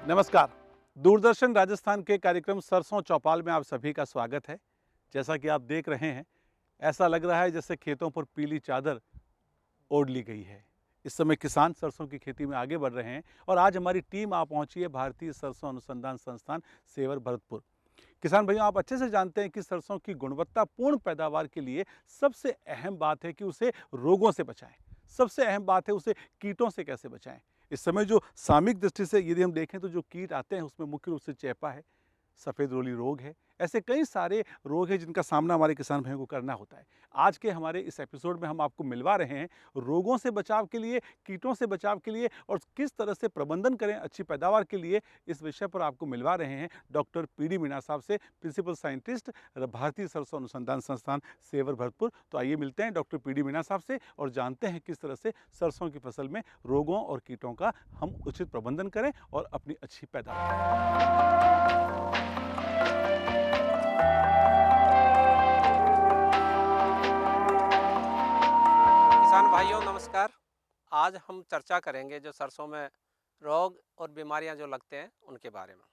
नमस्कार। दूरदर्शन राजस्थान के कार्यक्रम सरसों चौपाल में आप सभी का स्वागत है। जैसा कि आप देख रहे हैं, ऐसा लग रहा है जैसे खेतों पर पीली चादर ओढ़ ली गई है। इस समय किसान सरसों की खेती में आगे बढ़ रहे हैं और आज हमारी टीम आ पहुंची है भारतीय सरसों अनुसंधान संस्थान सेवर भरतपुर। किसान भाइयों, आप अच्छे से जानते हैं कि सरसों की गुणवत्तापूर्ण पैदावार के लिए सबसे अहम बात है कि उसे रोगों से बचाएं। सबसे अहम बात है उसे कीटों से कैसे बचाएं। इस समय जो सामयिक दृष्टि से यदि हम देखें तो जो कीट आते हैं उसमें मुख्य रूप से चेपा है, सफ़ेद रोली रोग है। ऐसे कई सारे रोग हैं जिनका सामना हमारे किसान भाइयों को करना होता है। आज के हमारे इस एपिसोड में हम आपको मिलवा रहे हैं रोगों से बचाव के लिए, कीटों से बचाव के लिए और किस तरह से प्रबंधन करें अच्छी पैदावार के लिए। इस विषय पर आपको मिलवा रहे हैं डॉक्टर पीडी मीणा साहब से, प्रिंसिपल साइंटिस्ट, भारतीय सरसों अनुसंधान संस्थान सेवर भरतपुर। तो आइए मिलते हैं डॉक्टर पीडी मीणा साहब से और जानते हैं किस तरह से सरसों की फसल में रोगों और कीटों का हम उचित प्रबंधन करें और अपनी अच्छी पैदावार। किसान भाइयों नमस्कार। आज हम चर्चा करेंगे जो सरसों में रोग और बीमारियां जो लगते हैं उनके बारे में।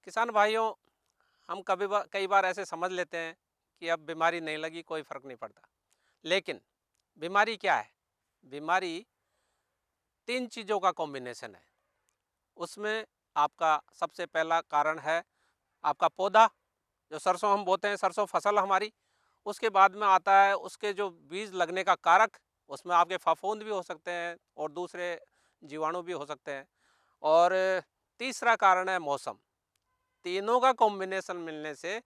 किसान भाइयों, हम कई बार ऐसे समझ लेते हैं कि अब बीमारी नहीं लगी, कोई फर्क नहीं पड़ता। लेकिन बीमारी क्या है? बीमारी तीन चीज़ों का कॉम्बिनेशन है। उसमें आपका सबसे पहला कारण है आपका पौधा, जो सरसों हम बोते हैं, सरसों फसल हमारी। उसके बाद में आता है उसके जो बीज लगने का कारक, उसमें आपके फफूंद भी हो सकते हैं और दूसरे जीवाणु भी हो सकते हैं। और तीसरा कारण है मौसम। तीनों का कॉम्बिनेशन मिलने से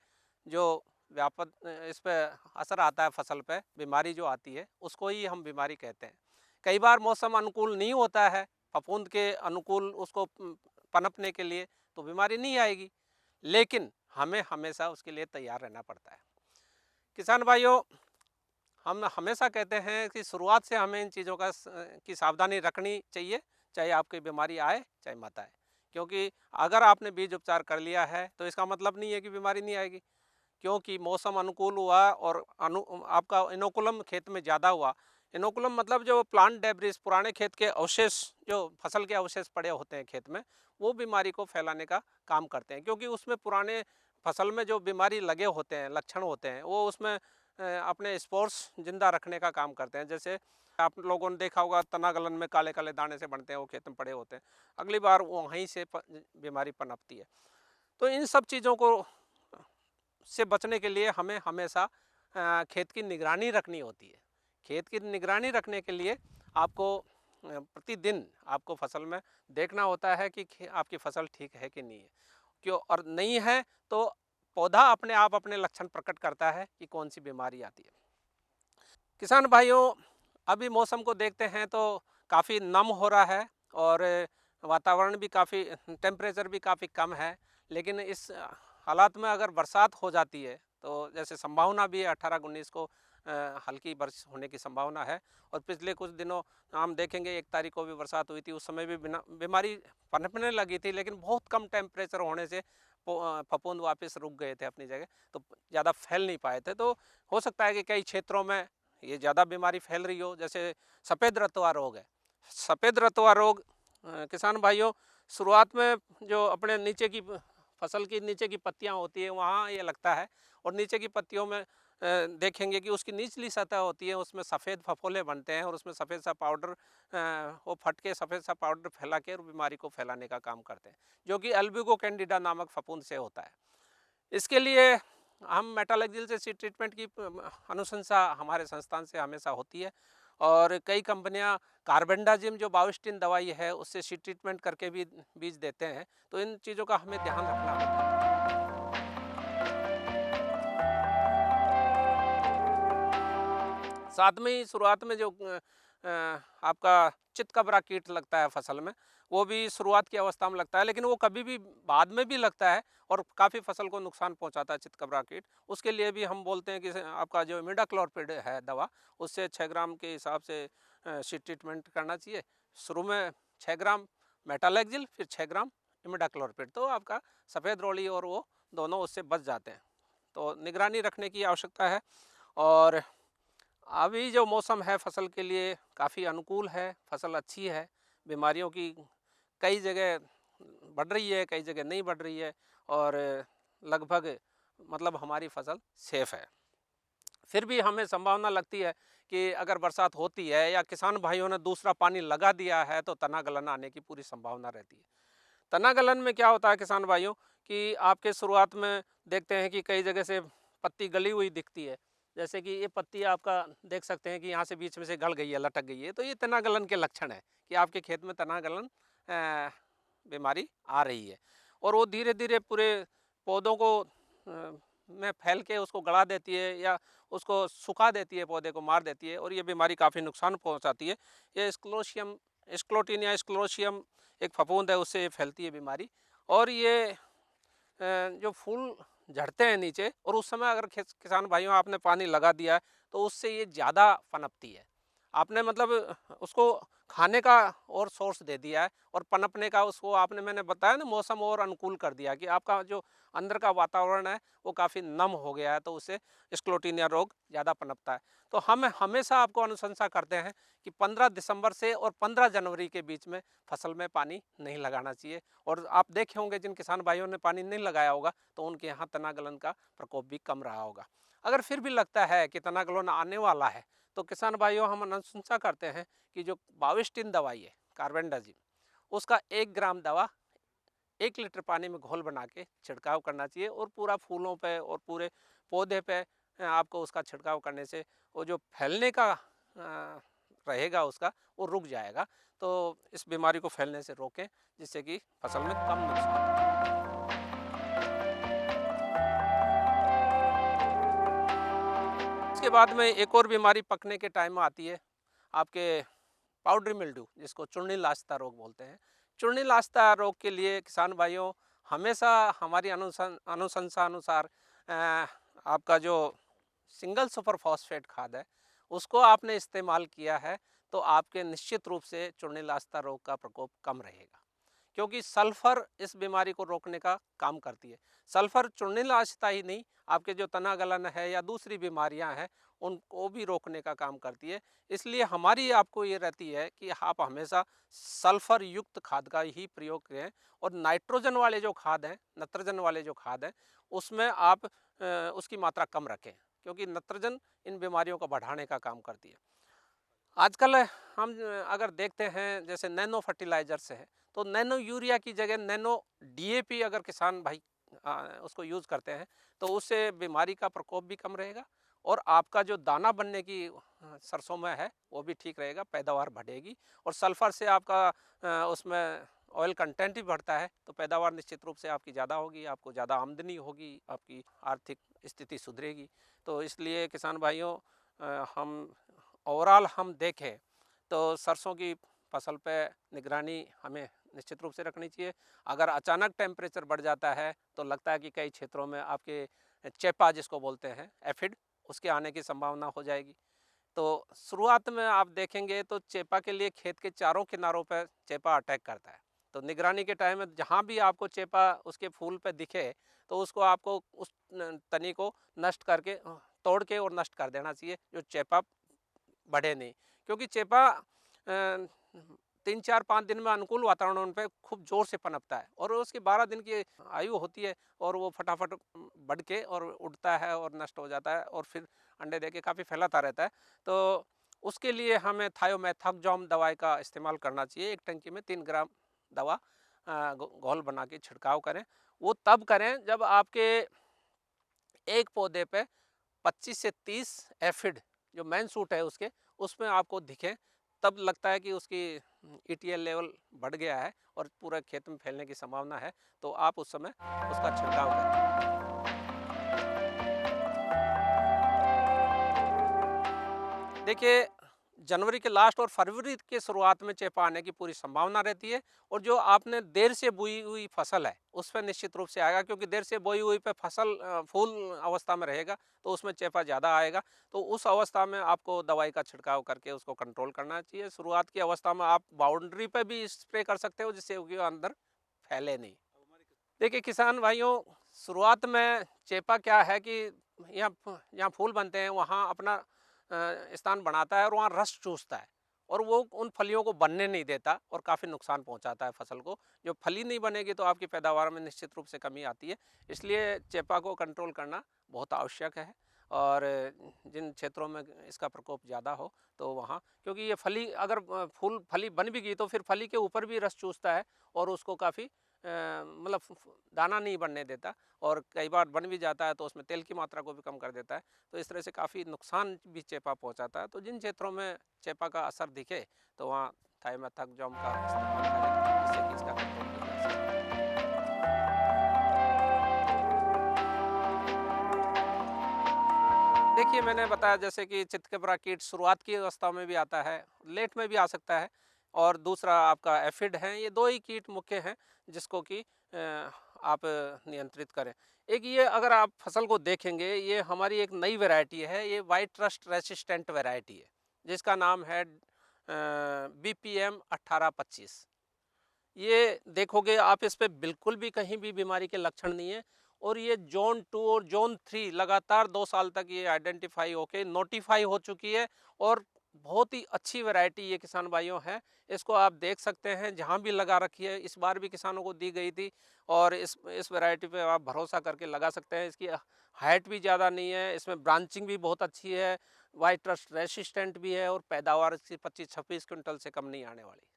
जो व्यापक इस पे असर आता है फसल पे, बीमारी जो आती है उसको ही हम बीमारी कहते हैं। कई बार मौसम अनुकूल नहीं होता है फफूंद के अनुकूल उसको पनपने के लिए, तो बीमारी नहीं आएगी। लेकिन हमें हमेशा उसके लिए तैयार रहना पड़ता है। किसान भाइयों, हम हमेशा कहते हैं कि शुरुआत से हमें इन चीज़ों की सावधानी रखनी चाहिए, चाहे आपकी बीमारी आए चाहे मत आए। क्योंकि अगर आपने बीज उपचार कर लिया है तो इसका मतलब नहीं है कि बीमारी नहीं आएगी। क्योंकि मौसम अनुकूल हुआ और आपका इनोकुलम खेत में ज़्यादा हुआ। इनोकुलम मतलब जो प्लांट डेब्रिस, पुराने खेत के अवशेष, जो फसल के अवशेष पड़े होते हैं खेत में, वो बीमारी को फैलाने का काम करते हैं। क्योंकि उसमें पुराने फसल में जो बीमारी लगे होते हैं, लक्षण होते हैं, वो उसमें अपने स्पोर्स जिंदा रखने का काम करते हैं। जैसे आप लोगों ने देखा होगा, तना गलन में काले काले दाने से बनते हैं, वो खेत में पड़े होते हैं। अगली बार वहीं से बीमारी पनपती है। तो इन सब चीज़ों को से बचने के लिए हमें हमेशा खेत की निगरानी रखनी होती है। खेत की निगरानी रखने के लिए आपको प्रतिदिन आपको फसल में देखना होता है कि आपकी फसल ठीक है कि नहीं है। क्यों? और नहीं है तो पौधा अपने आप अपने लक्षण प्रकट करता है कि कौन सी बीमारी आती है। किसान भाइयों, अभी मौसम को देखते हैं तो काफ़ी नम हो रहा है और वातावरण भी काफ़ी, टेम्परेचर भी काफ़ी कम है। लेकिन इस हालात में अगर बरसात हो जाती है तो जैसे संभावना भी है 18-19 को हल्की बारिश होने की संभावना है। और पिछले कुछ दिनों हम देखेंगे 1 तारीख को भी बरसात हुई थी, उस समय भी बिना बीमारी पनपने लगी थी, लेकिन बहुत कम टेम्परेचर होने से फफूंद वापस रुक गए थे अपनी जगह, तो ज़्यादा फैल नहीं पाए थे। तो हो सकता है कि कई क्षेत्रों में ये ज़्यादा बीमारी फैल रही हो। जैसे सफ़ेद रतुआ रोग है। सफ़ेद रतुआ रोग किसान भाइयों, शुरुआत में जो अपने नीचे की फसल की नीचे की पत्तियां होती है वहाँ ये लगता है। और नीचे की पत्तियों में देखेंगे कि उसकी निचली सतह होती है, उसमें सफ़ेद फफोले बनते हैं और उसमें सफ़ेद सा पाउडर, वो फट के सफ़ेद सा पाउडर फैला के और बीमारी को फैलाने का काम करते हैं, जो कि एल्ब्यूगो कैंडिडा नामक फफूंद से होता है। इसके लिए हम मेटालेक्जिल से सीड ट्रीटमेंट की अनुशंसा हमारे संस्थान से हमेशा होती है। और कई कंपनियां कार्बेंडाजिम जो बाविस्टिन दवाई है उससे सीड ट्रीटमेंट करके भी बीज देते हैं। तो इन चीज़ों का हमें ध्यान रखना होता है। साथ में ही शुरुआत में जो आपका चितकबरा कीट लगता है फसल में, वो भी शुरुआत की अवस्था में लगता है, लेकिन वो कभी भी बाद में भी लगता है और काफ़ी फसल को नुकसान पहुंचाता है चितकबरा कीट। उसके लिए भी हम बोलते हैं कि आपका जो इमिडाक्लोप्रिड है दवा, उससे 6 ग्राम के हिसाब से सीड ट्रीटमेंट करना चाहिए। शुरू में 6 ग्राम मेटालेक्जिल, फिर 6 ग्राम इमिडाक्लोप्रिड, तो आपका सफ़ेद रोली और वो दोनों उससे बच जाते हैं। तो निगरानी रखने की आवश्यकता है। और अभी जो मौसम है फसल के लिए काफ़ी अनुकूल है, फसल अच्छी है। बीमारियों की कई जगह बढ़ रही है, कई जगह नहीं बढ़ रही है और लगभग मतलब हमारी फसल सेफ है। फिर भी हमें संभावना लगती है कि अगर बरसात होती है या किसान भाइयों ने दूसरा पानी लगा दिया है तो तना गलन आने की पूरी संभावना रहती है। तना गलन में क्या होता है किसान भाइयों कि आपके शुरुआत में देखते हैं कि कई जगह से पत्ती गली हुई दिखती है, जैसे कि ये पत्ती आपका देख सकते हैं कि यहाँ से बीच में से गल गई है, लटक गई है, तो ये तना गलन के लक्षण है कि आपके खेत में तना गलन बीमारी आ रही है। और वो धीरे धीरे पूरे पौधों को में फैल के उसको गला देती है या उसको सुखा देती है, पौधे को मार देती है और ये बीमारी काफ़ी नुकसान पहुंचाती है। ये स्क्लोटीनिया स्क्लोशियम एक फफूंद है, उससे ये फैलती है बीमारी। और ये जो फूल झड़ते हैं नीचे और उस समय अगर किसान भाइयों आपने पानी लगा दिया है तो उससे ये ज़्यादा पनपती है। आपने मतलब उसको खाने का और सोर्स दे दिया है और पनपने का उसको आपने, मैंने बताया ना, मौसम और अनुकूल कर दिया कि आपका जो अंदर का वातावरण है वो काफ़ी नम हो गया है, तो उससे स्क्लोटीनिया रोग ज़्यादा पनपता है। तो हम हमेशा आपको अनुशंसा करते हैं कि 15 दिसंबर से और 15 जनवरी के बीच में फसल में पानी नहीं लगाना चाहिए। और आप देखे होंगे जिन किसान भाइयों ने पानी नहीं लगाया होगा तो उनके यहाँ तना गलन का प्रकोप भी कम रहा होगा। अगर फिर भी लगता है कि तना गलन आने वाला है तो किसान भाइयों हम अनुशंसा करते हैं कि जो बाविस्टिन दवाई है कार्बेंडाजिम, उसका 1 ग्राम दवा 1 लीटर पानी में घोल बना के छिड़काव करना चाहिए और पूरा फूलों पे और पूरे पौधे पे आपको उसका छिड़काव करने से वो जो फैलने का रहेगा उसका वो रुक जाएगा। तो इस बीमारी को फैलने से रोकें जिससे कि फसल में कम नुकसान हो। इसके बाद में एक और बीमारी पकने के टाइम में आती है आपके पाउडरी मिल्ड्यू, जिसको चूर्णी लाछता रोग बोलते हैं। चूर्णी लाछता रोग के लिए किसान भाइयों हमेशा हमारी अनुशंसा अनुसार आपका जो सिंगल सुपर फॉस्फेट खाद है उसको आपने इस्तेमाल किया है तो आपके निश्चित रूप से चूर्णी लाछता रोग का प्रकोप कम रहेगा, क्योंकि सल्फर इस बीमारी को रोकने का काम करती है। सल्फर चूर्णी लाछता ही नहीं, आपके जो तना गलन है या दूसरी बीमारियां हैं उनको भी रोकने का काम करती है। इसलिए हमारी आपको ये रहती है कि आप हमेशा सल्फर युक्त खाद का ही प्रयोग करें और नाइट्रोजन वाले जो खाद हैं, नत्रजन वाले जो खाद हैं, उसमें आप उसकी मात्रा कम रखें, क्योंकि नत्रजन इन बीमारियों को बढ़ाने का काम करती है। आजकल हम अगर देखते हैं जैसे नैनो फर्टिलाइजर्स है तो नैनो यूरिया की जगह नैनो डीएपी अगर किसान भाई उसको यूज़ करते हैं तो उससे बीमारी का प्रकोप भी कम रहेगा और आपका जो दाना बनने की सरसों में है वो भी ठीक रहेगा, पैदावार बढ़ेगी। और सल्फर से आपका उसमें ऑयल कंटेंट भी बढ़ता है तो पैदावार निश्चित रूप से आपकी ज़्यादा होगी, आपको ज़्यादा आमदनी होगी, आपकी आर्थिक स्थिति सुधरेगी। तो इसलिए किसान भाइयों हम ओवरऑल हम देखें तो सरसों की फसल पे निगरानी हमें निश्चित रूप से रखनी चाहिए। अगर अचानक टेम्परेचर बढ़ जाता है तो लगता है कि कई क्षेत्रों में आपके चेपा जिसको बोलते हैं एफिड, उसके आने की संभावना हो जाएगी। तो शुरुआत में आप देखेंगे तो चेपा के लिए खेत के चारों किनारों पर चेपा अटैक करता है। तो निगरानी के टाइम में जहाँ भी आपको चेपा उसके फूल पे दिखे तो उसको आपको उस तनी को नष्ट करके तोड़ के और नष्ट कर देना चाहिए, जो चेपा बढ़े नहीं। क्योंकि चेपा 3 4 5 दिन में अनुकूल वातावरण पे खूब जोर से पनपता है और उसकी 12 दिन की आयु होती है और वो फटाफट बढ़ के और उड़ता है और नष्ट हो जाता है और फिर अंडे दे के काफ़ी फैलाता रहता है। तो उसके लिए हमें थायोमेथाक्सोम दवाई का इस्तेमाल करना चाहिए। एक टंकी में 3 ग्राम दवा घोल बना के छिड़काव करें। वो तब करें जब आपके एक पौधे पे 25 से 30 एफिड जो मेन सूट है उसके उसमें आपको दिखे, तब लगता है कि उसकी ईटीएल लेवल बढ़ गया है और पूरे खेत में फैलने की संभावना है, तो आप उस समय उसका छिड़काव करें। देखिए, जनवरी के लास्ट और फरवरी के शुरुआत में चेपा आने की पूरी संभावना रहती है और जो आपने देर से बोई हुई फसल है उस पर निश्चित रूप से आएगा, क्योंकि देर से बोई हुई पे फसल फूल अवस्था में रहेगा तो उसमें चेपा ज़्यादा आएगा। तो उस अवस्था में आपको दवाई का छिड़काव करके उसको कंट्रोल करना चाहिए। शुरुआत की अवस्था में आप बाउंड्री पे भी स्प्रे कर सकते हो जिससे वो अंदर फैले नहीं। देखिए किसान भाइयों, शुरुआत में चेपा क्या है कि यहाँ यहाँ फूल बनते हैं, वहाँ अपना स्थान बनाता है और वहाँ रस चूसता है और वो उन फलियों को बनने नहीं देता और काफ़ी नुकसान पहुंचाता है फसल को। जो फली नहीं बनेगी तो आपकी पैदावार में निश्चित रूप से कमी आती है। इसलिए चेपा को कंट्रोल करना बहुत आवश्यक है। और जिन क्षेत्रों में इसका प्रकोप ज़्यादा हो तो वहाँ, क्योंकि ये फली अगर फूल फली बन भी गई तो फिर फली के ऊपर भी रस चूसता है और उसको काफ़ी मतलब दाना नहीं बनने देता, और कई बार बन भी जाता है तो उसमें तेल की मात्रा को भी कम कर देता है। तो इस तरह से काफ़ी नुकसान भी चेपा पहुंचाता है। तो जिन क्षेत्रों में चेपा का असर दिखे तो वहाँ थाइमेथाक्सोम का इस्तेमाल करें, जिससे कि इसका कंट्रोल किया जा सके। देखिए, मैंने बताया जैसे कि चितकबरा कीट शुरुआत की अवस्था में भी आता है, लेट में भी आ सकता है, और दूसरा आपका एफिड है। ये 2 ही कीट मुख्य हैं जिसको कि आप नियंत्रित करें। एक ये, अगर आप फसल को देखेंगे, ये हमारी एक नई वैरायटी है, ये व्हाइट रस्ट रेसिस्टेंट वैरायटी है, जिसका नाम है बीपीएम 1825। ये देखोगे आप, इस पे बिल्कुल भी कहीं भी बीमारी के लक्षण नहीं है, और ये ज़ोन 2 और ज़ोन 3 लगातार 2 साल तक ये आइडेंटिफ़ाई होके नोटिफ़ाई हो चुकी है, और बहुत ही अच्छी वैरायटी ये किसान भाइयों है। इसको आप देख सकते हैं, जहाँ भी लगा रखी है, इस बार भी किसानों को दी गई थी, और इस वैरायटी पे आप भरोसा करके लगा सकते हैं। इसकी हाइट भी ज़्यादा नहीं है, इसमें ब्रांचिंग भी बहुत अच्छी है, व्हाइट रस्ट रेसिस्टेंट भी है, और पैदावार इसकी 25-26 क्विंटल से कम नहीं आने वाली।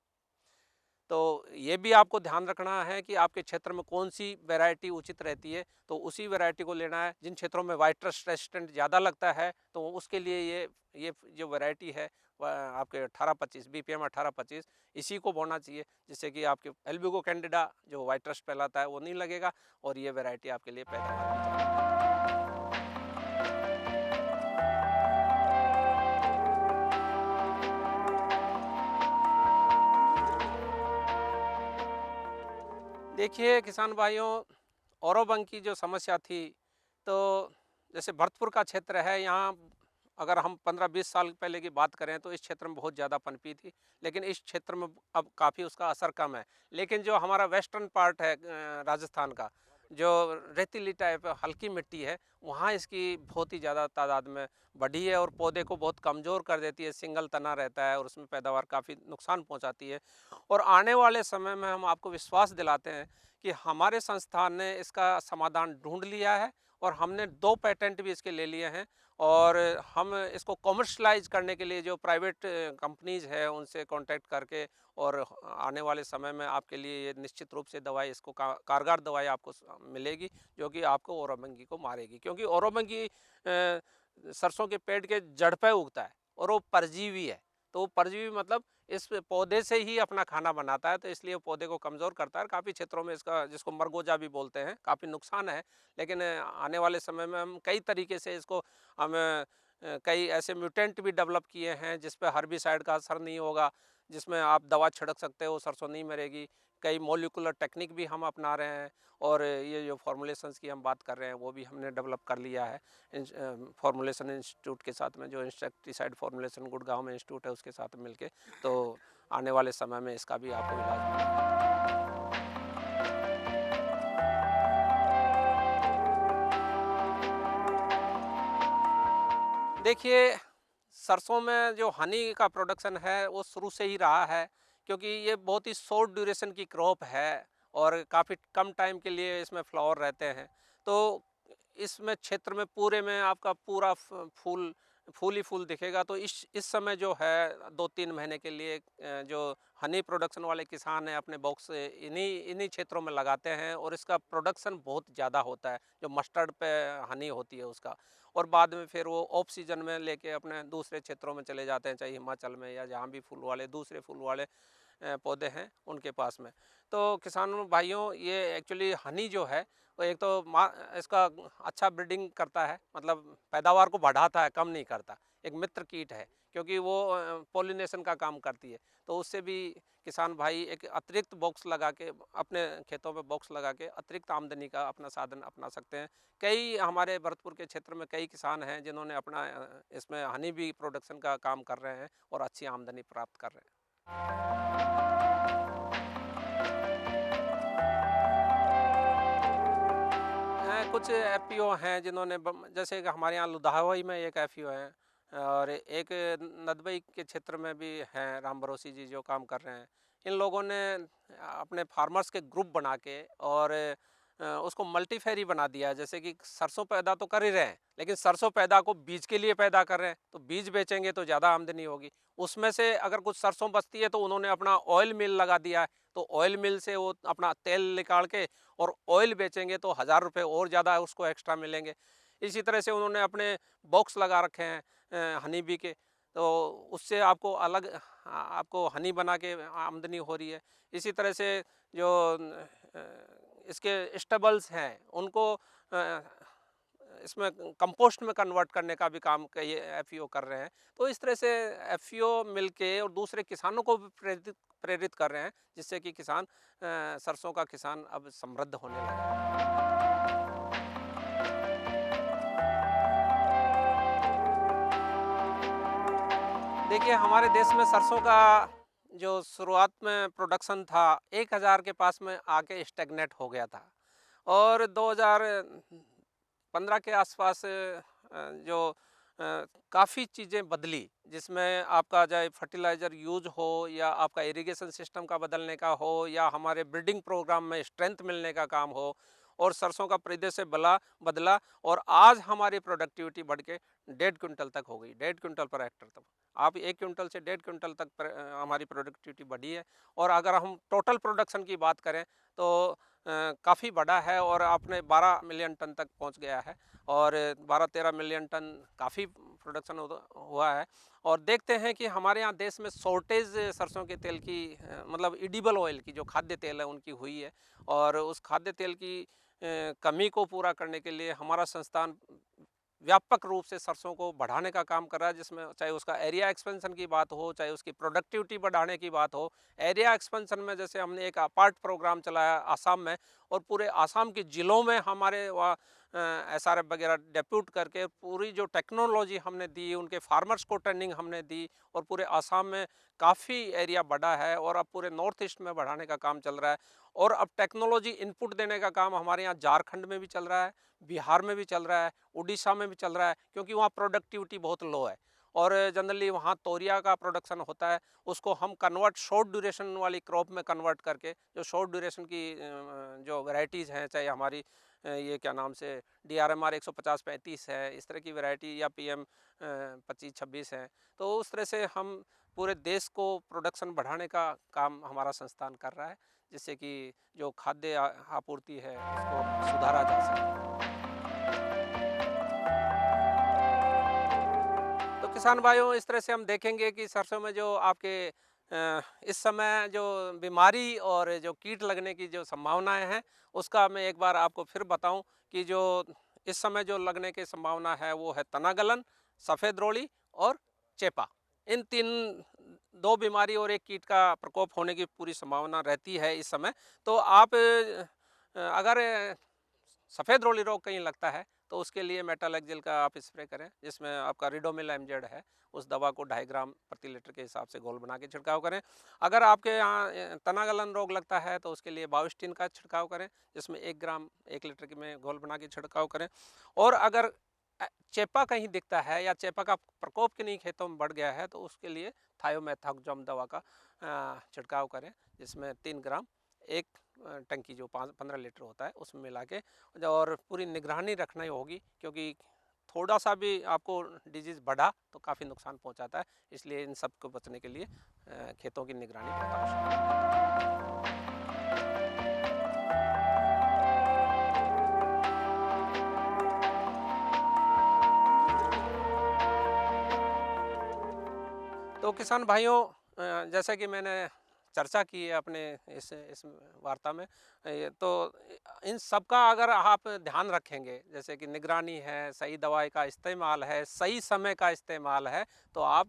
तो ये भी आपको ध्यान रखना है कि आपके क्षेत्र में कौन सी वैरायटी उचित रहती है, तो उसी वैरायटी को लेना है। जिन क्षेत्रों में व्हाइट रस्ट रेसिस्टेंट ज़्यादा लगता है तो उसके लिए ये जो वैरायटी है आपके 1825 बीपीएम 1825, इसी को बोना चाहिए, जिससे कि आपके एल्बिगो कैंडिडा जो व्हाइट रस्ट फैलाता है वो नहीं लगेगा, और ये वैरायटी आपके लिए पैदावार भी ज़्यादा देगी। देखिए किसान भाइयों, औरोबंग की जो समस्या थी, तो जैसे भरतपुर का क्षेत्र है, यहाँ अगर हम 15-20 साल पहले की बात करें तो इस क्षेत्र में बहुत ज़्यादा पनपी थी, लेकिन इस क्षेत्र में अब काफ़ी उसका असर कम है। लेकिन जो हमारा वेस्टर्न पार्ट है राजस्थान का, जो रेतीली टाइप हल्की मिट्टी है, वहाँ इसकी बहुत ही ज़्यादा तादाद में बढ़ी है, और पौधे को बहुत कमज़ोर कर देती है, सिंगल तना रहता है, और उसमें पैदावार काफ़ी नुकसान पहुँचाती है। और आने वाले समय में हम आपको विश्वास दिलाते हैं कि हमारे संस्थान ने इसका समाधान ढूंढ लिया है, और हमने 2 पेटेंट भी इसके ले लिए हैं, और हम इसको कॉमर्शलाइज करने के लिए जो प्राइवेट कंपनीज है उनसे कांटेक्ट करके, और आने वाले समय में आपके लिए ये निश्चित रूप से दवाई, इसको कारगर दवाई आपको मिलेगी, जो कि आपको औरोबंगी को मारेगी। क्योंकि औरोबंगी सरसों के पेड़ के जड़ पे उगता है, और वो परजीवी है। तो वो परजीवी मतलब इस पौधे से ही अपना खाना बनाता है, तो इसलिए वो पौधे को कमज़ोर करता है। काफ़ी क्षेत्रों में इसका, जिसको मरगोजा भी बोलते हैं, काफ़ी नुकसान है। लेकिन आने वाले समय में हम कई तरीके से इसको हम कई ऐसे म्यूटेंट भी डेवलप किए हैं जिस पे हर्बिसाइड का असर नहीं होगा, जिसमें आप दवा छिड़क सकते हो, सरसों नहीं मरेगी। कई मॉलिक्यूलर टेक्निक भी हम अपना रहे हैं, और ये जो फॉर्मुलेशंस की हम बात कर रहे हैं वो भी हमने डेवलप कर लिया है फॉर्मुलेशन इंस्टीट्यूट के साथ में, जो इंसेक्टिसाइड फॉर्मुलेशन गुड़गांव में इंस्टीट्यूट है उसके साथ मिलके। तो आने वाले समय में इसका भी आपको इलाज मिलेगा। देखिए, सरसों में जो हनी का प्रोडक्शन है वो शुरू से ही रहा है, क्योंकि ये बहुत ही शॉर्ट ड्यूरेशन की क्रॉप है, और काफ़ी कम टाइम के लिए इसमें फ्लावर रहते हैं। तो इसमें क्षेत्र में पूरे में आपका पूरा फूल ही फूल दिखेगा। तो इस समय जो है 2-3 महीने के लिए जो हनी प्रोडक्शन वाले किसान हैं अपने बॉक्स इन्हीं इन्हीं क्षेत्रों में लगाते हैं, और इसका प्रोडक्शन बहुत ज़्यादा होता है, जो मस्टर्ड पे हनी होती है उसका। और बाद में फिर वो ऑफ सीजन में लेके अपने दूसरे क्षेत्रों में चले जाते हैं, चाहे हिमाचल में या जहाँ भी फूल वाले दूसरे फूल वाले पौधे हैं उनके पास में। तो किसानों भाइयों, ये एक्चुअली हनी जो है वो एक तो इसका अच्छा ब्रीडिंग करता है, मतलब पैदावार को बढ़ाता है, कम नहीं करता। एक मित्र कीट है, क्योंकि वो पॉलिनेशन का काम करती है। तो उससे भी किसान भाई एक अतिरिक्त बॉक्स लगा के, अपने खेतों में बॉक्स लगा के अतिरिक्त आमदनी का अपना साधन अपना सकते हैं। कई हमारे भरतपुर के क्षेत्र में कई किसान हैं जिन्होंने अपना इसमें हनी बी प्रोडक्शन का काम कर रहे हैं, और अच्छी आमदनी प्राप्त कर रहे हैं। कुछ एफपीओ हैं जिन्होंने जैसे कि हमारे यहाँ लुधावई में एक एफपीओ है, और एक नदबई के क्षेत्र में भी हैं राम भरोसी जी जो काम कर रहे हैं। इन लोगों ने अपने फार्मर्स के ग्रुप बना के और उसको मल्टीफेरी बना दिया है। जैसे कि सरसों पैदा तो कर ही रहे हैं, लेकिन सरसों पैदा को बीज के लिए पैदा कर रहे हैं, तो बीज बेचेंगे तो ज़्यादा आमदनी होगी। उसमें से अगर कुछ सरसों बचती है तो उन्होंने अपना ऑयल मिल लगा दिया है, तो ऑयल मिल से वो अपना तेल निकाल के और ऑयल बेचेंगे तो 1000 रुपये और ज़्यादा उसको एक्स्ट्रा मिलेंगे। इसी तरह से उन्होंने अपने बॉक्स लगा रखे हैं हनी बी के, तो उससे आपको अलग आपको हनी बना के आमदनी हो रही है। इसी तरह से जो इसके स्टेबल्स हैं उनको इसमें कंपोस्ट में कन्वर्ट करने का भी काम कई एफपीओ कर रहे हैं। तो इस तरह से एफपीओ मिलके और दूसरे किसानों को भी प्रेरित प्रेरित कर रहे हैं, जिससे कि किसान सरसों का किसान अब समृद्ध होने लगा है। देखिए, हमारे देश में सरसों का जो शुरुआत में प्रोडक्शन था 1000 के पास में आके स्टैग्नेट हो गया था, और 2015 के आसपास जो काफ़ी चीज़ें बदली, जिसमें आपका चाहे फर्टिलाइज़र यूज हो या आपका इरिगेशन सिस्टम का बदलने का हो या हमारे ब्रीडिंग प्रोग्राम में स्ट्रेंथ मिलने का काम हो, और सरसों का परिदृश्य बदला और आज हमारी प्रोडक्टिविटी बढ़ के 1.5 क्विंटल तक हो गई, 1.5 क्विंटल पर हेक्टर तक। आप 1 क्विंटल से 1.5 क्विंटल तक हमारी प्रोडक्टिविटी बढ़ी है। और अगर हम टोटल प्रोडक्शन की बात करें तो काफ़ी बड़ा है और आपने 12 मिलियन टन तक पहुंच गया है, और 12-13 मिलियन टन काफ़ी प्रोडक्शन हुआ है। और देखते हैं कि हमारे यहाँ देश में शॉर्टेज सरसों के तेल की मतलब एडिबल ऑयल की जो खाद्य तेल है उनकी हुई है, और उस खाद्य तेल की कमी को पूरा करने के लिए हमारा संस्थान व्यापक रूप से सरसों को बढ़ाने का काम कर रहा है, जिसमें चाहे उसका एरिया एक्सपेंशन की बात हो, चाहे उसकी प्रोडक्टिविटी बढ़ाने की बात हो। एरिया एक्सपेंशन में जैसे हमने एक अपार्ट प्रोग्राम चलाया आसाम में, और पूरे आसाम के ज़िलों में हमारे वहाँ एसआरएफ वगैरह डेप्यूट करके पूरी जो टेक्नोलॉजी हमने दी, उनके फार्मर्स को ट्रेनिंग हमने दी, और पूरे आसाम में काफ़ी एरिया बढ़ा है, और अब पूरे नॉर्थ ईस्ट में बढ़ाने का काम चल रहा है। और अब टेक्नोलॉजी इनपुट देने का काम हमारे यहाँ झारखंड में भी चल रहा है, बिहार में भी चल रहा है, उड़ीसा में भी चल रहा है, क्योंकि वहाँ प्रोडक्टिविटी बहुत लो है, और जनरली वहाँ तोरिया का प्रोडक्शन होता है। उसको हम कन्वर्ट शॉर्ट ड्यूरेशन वाली क्रॉप में कन्वर्ट करके, जो शॉर्ट ड्यूरेशन की जो वैरायटीज़ हैं, चाहे हमारी ये क्या नाम से DRMR 150-35 है, इस तरह की वैरायटी, या PM 25-26 है, तो उस तरह से हम पूरे देश को प्रोडक्शन बढ़ाने का काम हमारा संस्थान कर रहा है, जिससे कि जो खाद्य आपूर्ति है उसको सुधारा जा सके। तो किसान भाइयों, इस तरह से हम देखेंगे कि सरसों में जो आपके इस समय जो बीमारी और जो कीट लगने की जो संभावनाएं हैं, उसका मैं एक बार आपको फिर बताऊं कि जो इस समय जो लगने की संभावना है वो है तना गलन, सफ़ेद रोड़ी और चेपा। इन तीन, दो बीमारी और एक कीट का प्रकोप होने की पूरी संभावना रहती है इस समय। तो आप अगर सफ़ेद रोली रोग कहीं लगता है तो उसके लिए मेटालेक्जिल का आप स्प्रे करें, जिसमें आपका रिडोमिल एमजेड है, उस दवा को 2.5 ग्राम प्रति लीटर के हिसाब से घोल बना के छिड़काव करें। अगर आपके यहाँ तनागलन रोग लगता है तो उसके लिए बाविस्टिन का छिड़काव करें, जिसमें 1 ग्राम 1 लीटर के में घोल बना के छिड़काव करें। और अगर चेपा कहीं दिखता है या चेपा का प्रकोप कहीं खेतों में बढ़ गया है तो उसके लिए थायोमेथाक्सम दवा का छिड़काव करें, जिसमें 3 ग्राम एक टंकी जो 15 लीटर होता है उसमें मिला के, और पूरी निगरानी रखनी होगी, क्योंकि थोड़ा सा भी आपको डिजीज़ बढ़ा तो काफ़ी नुकसान पहुंचाता है। इसलिए इन सब को बचने के लिए खेतों की निगरानी बहुत आवश्यक है। तो किसान भाइयों, जैसा कि मैंने चर्चा की है अपने इस वार्ता में, तो इन सब का अगर आप ध्यान रखेंगे, जैसे कि निगरानी है, सही दवाई का इस्तेमाल है, सही समय का इस्तेमाल है, तो आप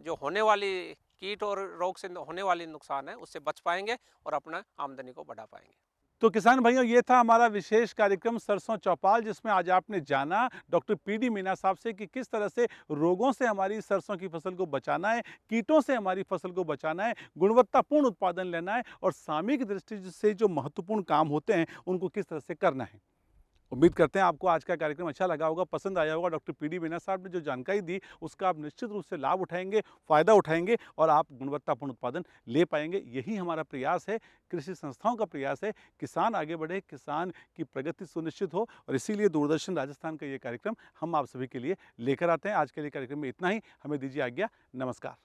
जो होने वाली कीट और रोग से होने वाली नुकसान है उससे बच पाएंगे और अपना आमदनी को बढ़ा पाएंगे। तो किसान भाइयों, ये था हमारा विशेष कार्यक्रम सरसों चौपाल, जिसमें आज आपने जाना डॉक्टर PD मीना साहब से कि किस तरह से रोगों से हमारी सरसों की फसल को बचाना है, कीटों से हमारी फसल को बचाना है, गुणवत्तापूर्ण उत्पादन लेना है और सामयिक दृष्टि से जो महत्वपूर्ण काम होते हैं उनको किस तरह से करना है। उम्मीद करते हैं आपको आज का कार्यक्रम अच्छा लगा होगा, पसंद आया होगा। डॉक्टर पीडी मीना साहब ने जो जानकारी दी उसका आप निश्चित रूप से लाभ उठाएंगे, फ़ायदा उठाएंगे और आप गुणवत्तापूर्ण उत्पादन ले पाएंगे। यही हमारा प्रयास है, कृषि संस्थाओं का प्रयास है, किसान आगे बढ़े, किसान की प्रगति सुनिश्चित हो और इसीलिए दूरदर्शन राजस्थान का ये कार्यक्रम हम आप सभी के लिए लेकर आते हैं। आज के लिए कार्यक्रम में इतना ही, हमें दीजिए आज्ञा, नमस्कार।